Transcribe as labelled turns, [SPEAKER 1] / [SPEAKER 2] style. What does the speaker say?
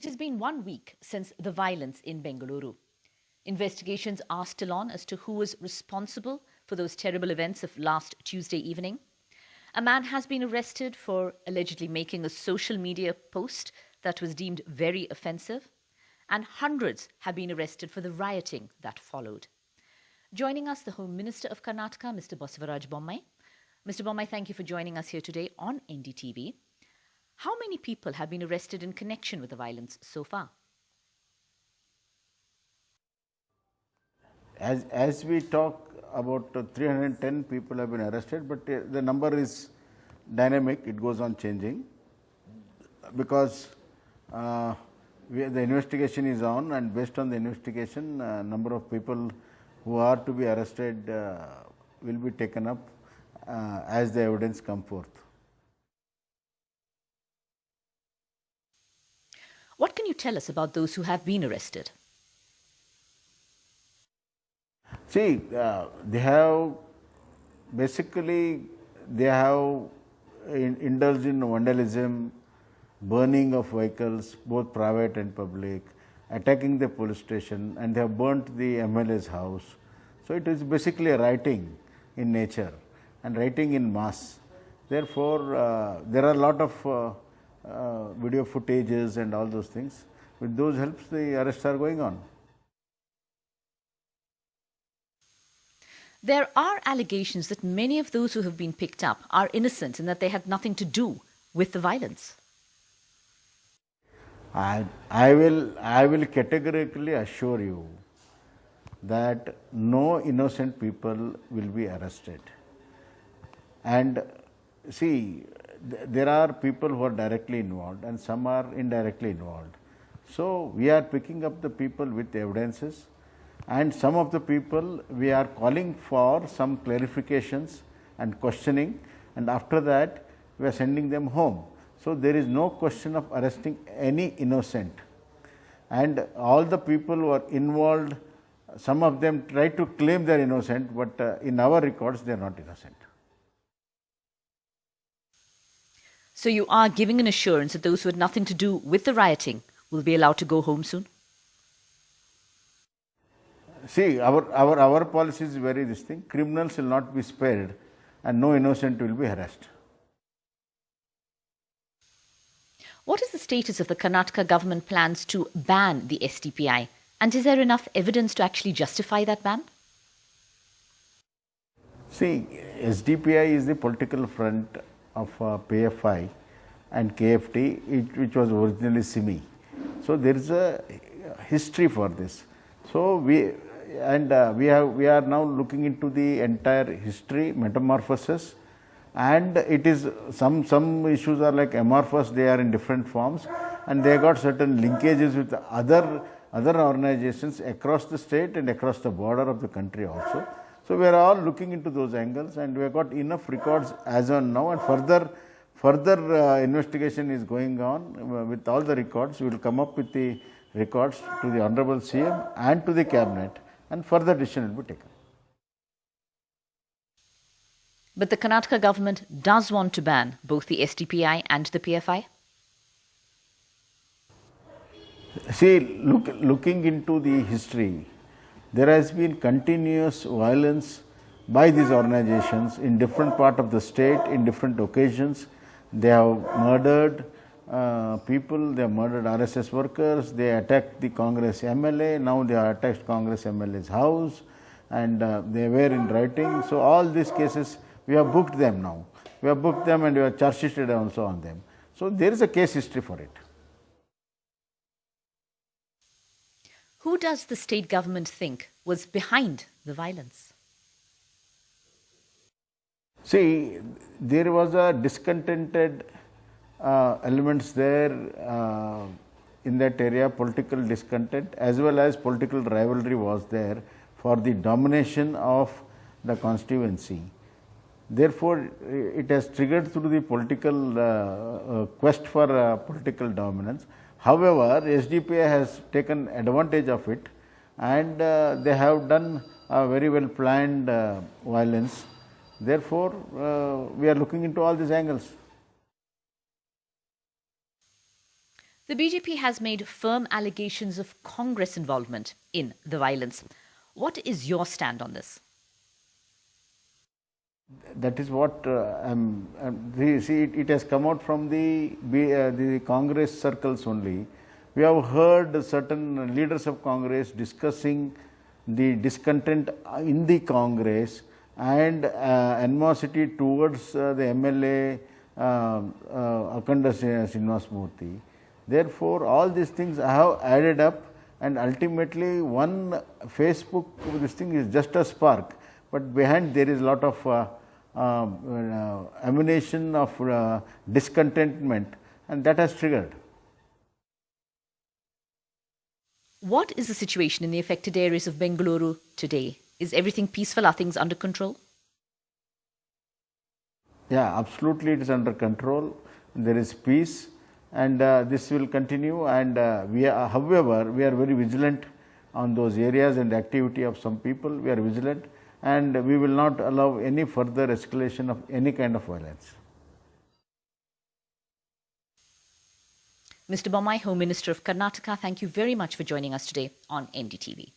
[SPEAKER 1] It has been 1 week since the violence in Bengaluru. Investigations are still on as to who was responsible for those terrible events of last Tuesday evening. A man has been arrested for allegedly making a social media post that was deemed very offensive, and hundreds have been arrested for the rioting that followed. Joining us, the Home Minister of Karnataka, Mr. Basivaraj Bommai. Mr. Bommai, thank you for joining us here today on NDTV. How many people have been arrested in connection with the violence so far?
[SPEAKER 2] As we talk, about 310 people have been arrested, but the number is dynamic, it goes on changing because the investigation is on, and based on the investigation, number of people who are to be arrested will be taken up as the evidence come forth.
[SPEAKER 1] What can you tell us about those who have been arrested?
[SPEAKER 2] See, they have indulged in vandalism, burning of vehicles, both private and public, attacking the police station, and they have burnt the MLA's house. So, it is basically a rioting in nature and rioting in mass. Therefore, there are a lot of video footages and all those things. With those helps, the arrests are going on.
[SPEAKER 1] There are allegations that many of those who have been picked up are innocent and that they had nothing to do with the violence.
[SPEAKER 2] I will categorically assure you that no innocent people will be arrested. And see, there are people who are directly involved and some are indirectly involved. So, we are picking up the people with evidences, and some of the people we are calling for some clarifications and questioning, and after that we are sending them home. So, there is no question of arresting any innocent, and all the people who are involved, some of them try to claim they are innocent, but in our records they are not innocent.
[SPEAKER 1] So you are giving an assurance that those who had nothing to do with the rioting will be allowed to go home soon?
[SPEAKER 2] See, our policy is very distinct. Criminals will not be spared and no innocent will be harassed.
[SPEAKER 1] What is the status of the Karnataka government plans to ban the SDPI? And is there enough evidence to actually justify that ban?
[SPEAKER 2] See, SDPI is the political front of PFI and KFT, which was originally SIMI. So, there is a history for this. So, we are now looking into the entire history, metamorphosis, and it is some issues are like amorphous, they are in different forms, and they got certain linkages with other organizations across the state and across the border of the country also. So, we are all looking into those angles, and we have got enough records as on now, and further investigation is going on. With all the records, we will come up with the records to the Honorable CM and to the Cabinet, and further decision will be taken.
[SPEAKER 1] But the Karnataka government does want to ban both the SDPI and the PFI?
[SPEAKER 2] See, looking into the history, there has been continuous violence by these organizations in different part of the state, in different occasions. They have murdered people, they have murdered RSS workers, they attacked the Congress MLA, now they have attacked Congress MLA's house, and they were in writing. So, all these cases, we have booked them now. We have booked them and we have charge sheeted also on them. So, there is a case history for it.
[SPEAKER 1] Who does the state government think was behind the violence?
[SPEAKER 2] See, there was a discontented elements there in that area, political discontent as well as political rivalry was there for the domination of the constituency. Therefore, it has triggered through the political quest for political dominance. However, SDPI has taken advantage of it, and they have done a very well planned violence. Therefore, we are looking into all these angles.
[SPEAKER 1] The BJP has made firm allegations of Congress involvement in the violence. What is your stand on this?
[SPEAKER 2] That is what it has come out from the Congress circles only. We have heard certain leaders of Congress discussing the discontent in the Congress and animosity towards the MLA Akhanda Srinivas Murthy. Therefore, all these things have added up, and ultimately one Facebook, this thing is just a spark, but behind there is a lot of emanation of discontentment, and that has triggered.
[SPEAKER 1] What is the situation in the affected areas of Bengaluru today? Is everything peaceful? Are things under control?
[SPEAKER 2] Yeah, absolutely, it is under control. There is peace, and this will continue. And however, we are very vigilant on those areas and the activity of some people. We are vigilant, and we will not allow any further escalation of any kind of violence.
[SPEAKER 1] Mr. Bommai, Home Minister of Karnataka, thank you very much for joining us today on NDTV.